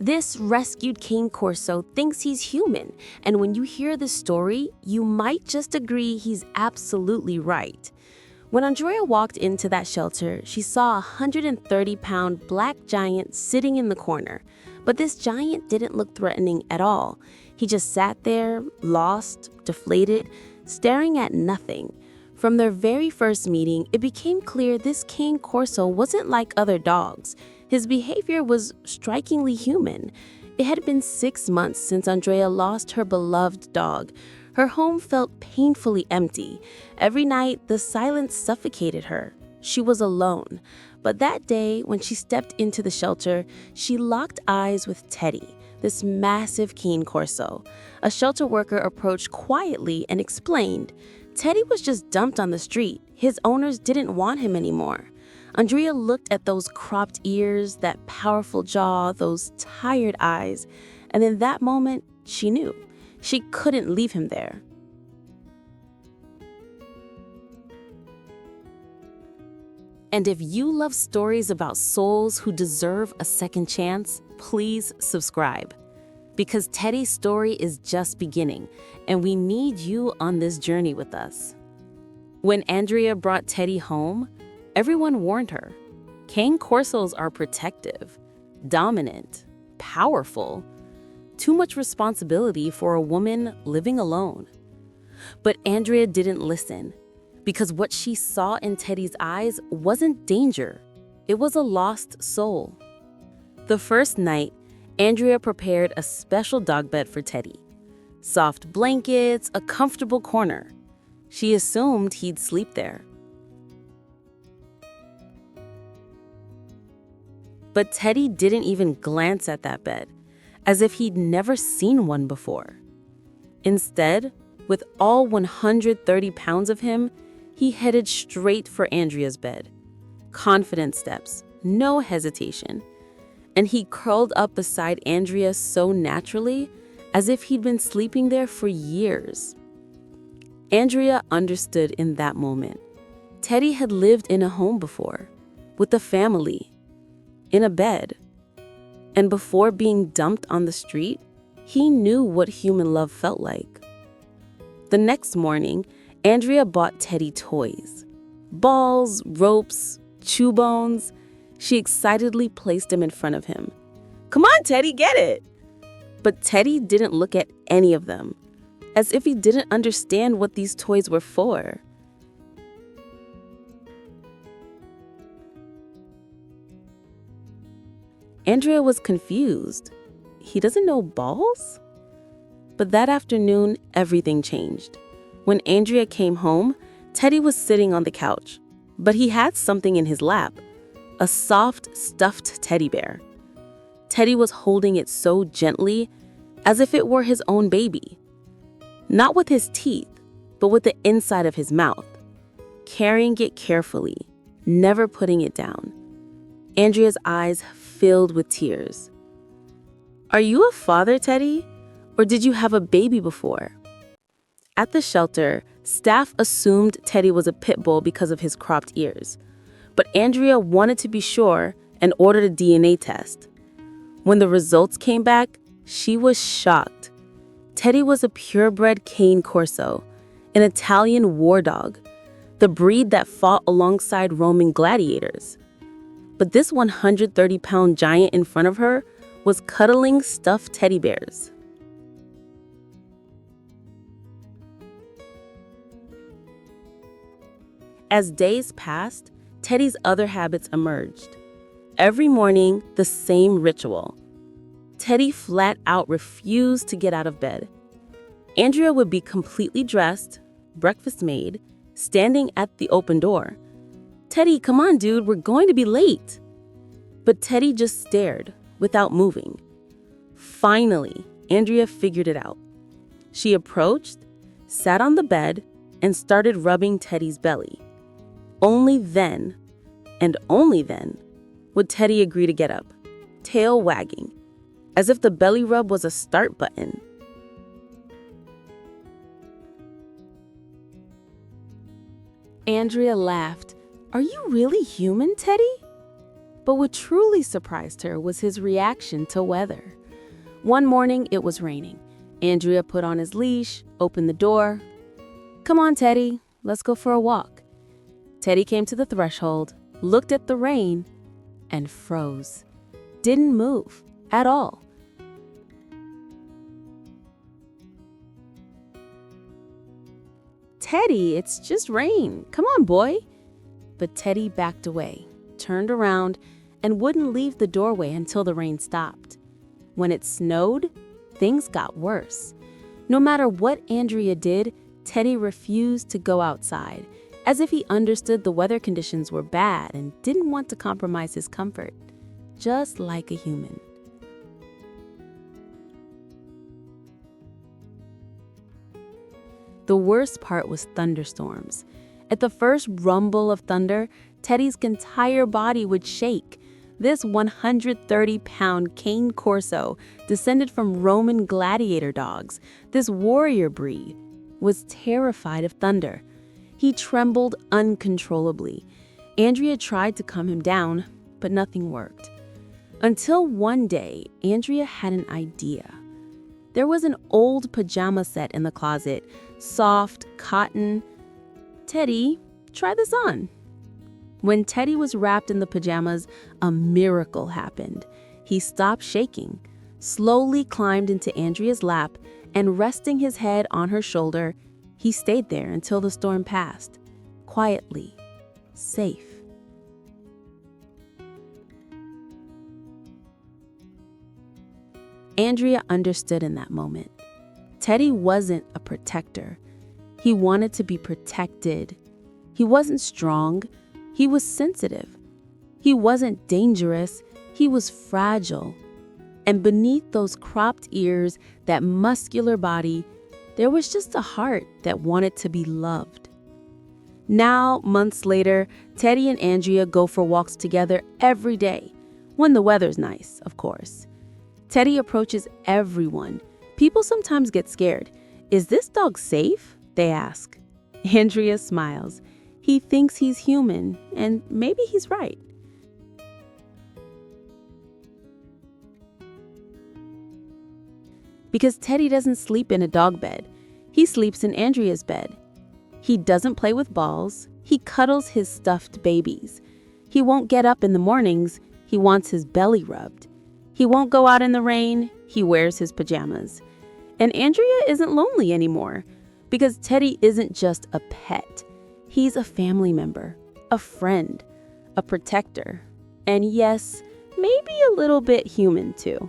This rescued Cane Corso thinks he's human, and when you hear the story, you might just agree he's absolutely right. When Andrea walked into that shelter, she saw a 130-pound black giant sitting in the corner. But this giant didn't look threatening at all. He just sat there, lost, deflated, staring at nothing. From their very first meeting, it became clear this Cane Corso wasn't like other dogs. His behavior was strikingly human. It had been 6 months since Andrea lost her beloved dog. Her home felt painfully empty. Every night, the silence suffocated her. She was alone. But that day, when she stepped into the shelter, she locked eyes with Teddy, this massive Cane Corso. A shelter worker approached quietly and explained, Teddy was just dumped on the street. His owners didn't want him anymore. Andrea looked at those cropped ears, that powerful jaw, those tired eyes, and in that moment, she knew. She couldn't leave him there. And if you love stories about souls who deserve a second chance, please subscribe. Because Teddy's story is just beginning, and we need you on this journey with us. When Andrea brought Teddy home, everyone warned her. Cane Corsos are protective, dominant, powerful. Too much responsibility for a woman living alone. But Andrea didn't listen, because what she saw in Teddy's eyes wasn't danger. It was a lost soul. The first night, Andrea prepared a special dog bed for Teddy. Soft blankets, a comfortable corner. She assumed he'd sleep there. But Teddy didn't even glance at that bed, as if he'd never seen one before. Instead, with all 130 pounds of him, he headed straight for Andrea's bed. Confident steps, no hesitation. And he curled up beside Andrea so naturally, as if he'd been sleeping there for years. Andrea understood in that moment. Teddy had lived in a home before, with a family, in a bed. And before being dumped on the street, he knew what human love felt like. The next morning, Andrea bought Teddy toys. Balls, ropes, chew bones. She excitedly placed them in front of him. Come on, Teddy, get it! But Teddy didn't look at any of them, as if he didn't understand what these toys were for. Andrea was confused. He doesn't know balls? But that afternoon, everything changed. When Andrea came home, Teddy was sitting on the couch, but he had something in his lap, a soft, stuffed teddy bear. Teddy was holding it so gently, as if it were his own baby. Not with his teeth, but with the inside of his mouth, carrying it carefully, never putting it down. Andrea's eyes filled with tears. Are you a father, Teddy? Or did you have a baby before? At the shelter, staff assumed Teddy was a pit bull because of his cropped ears. But Andrea wanted to be sure and ordered a DNA test. When the results came back, she was shocked. Teddy was a purebred Cane Corso, an Italian war dog, the breed that fought alongside Roman gladiators. But this 130-pound giant in front of her was cuddling stuffed teddy bears. As days passed, Teddy's other habits emerged. Every morning, the same ritual. Teddy flat out refused to get out of bed. Andrea would be completely dressed, breakfast made, standing at the open door. Teddy, come on, dude, we're going to be late. But Teddy just stared, without moving. Finally, Andrea figured it out. She approached, sat on the bed, and started rubbing Teddy's belly. Only then, and only then, would Teddy agree to get up, tail wagging, as if the belly rub was a start button. Andrea laughed. Are you really human, Teddy? But what truly surprised her was his reaction to weather. One morning, it was raining. Andrea put on his leash, opened the door. "Come on, Teddy, let's go for a walk." Teddy came to the threshold, looked at the rain, and froze. Didn't move at all. "Teddy, it's just rain. Come on, boy." But Teddy backed away, turned around, and wouldn't leave the doorway until the rain stopped. When it snowed, things got worse. No matter what Andrea did, Teddy refused to go outside, as if he understood the weather conditions were bad and didn't want to compromise his comfort, just like a human. The worst part was thunderstorms. At the first rumble of thunder, Teddy's entire body would shake. This 130-pound cane Corso, descended from Roman gladiator dogs, this warrior breed, was terrified of thunder. He trembled uncontrollably. Andrea tried to calm him down, but nothing worked. Until one day, Andrea had an idea. There was an old pajama set in the closet, soft, cotton. "Teddy, try this on." When Teddy was wrapped in the pajamas, a miracle happened. He stopped shaking, slowly climbed into Andrea's lap, and resting his head on her shoulder, he stayed there until the storm passed, quietly, safe. Andrea understood in that moment. Teddy wasn't a protector. He wanted to be protected. He wasn't strong. He was sensitive. He wasn't dangerous. He was fragile. And beneath those cropped ears, that muscular body, there was just a heart that wanted to be loved. Now, months later, Teddy and Andrea go for walks together every day, when the weather's nice, of course. Teddy approaches everyone. People sometimes get scared. "Is this dog safe?" they ask. Andrea smiles. He thinks he's human, and maybe he's right. Because Teddy doesn't sleep in a dog bed. He sleeps in Andrea's bed. He doesn't play with balls. He cuddles his stuffed babies. He won't get up in the mornings. He wants his belly rubbed. He won't go out in the rain. He wears his pajamas. And Andrea isn't lonely anymore, because Teddy isn't just a pet. He's a family member, a friend, a protector, and yes, maybe a little bit human too.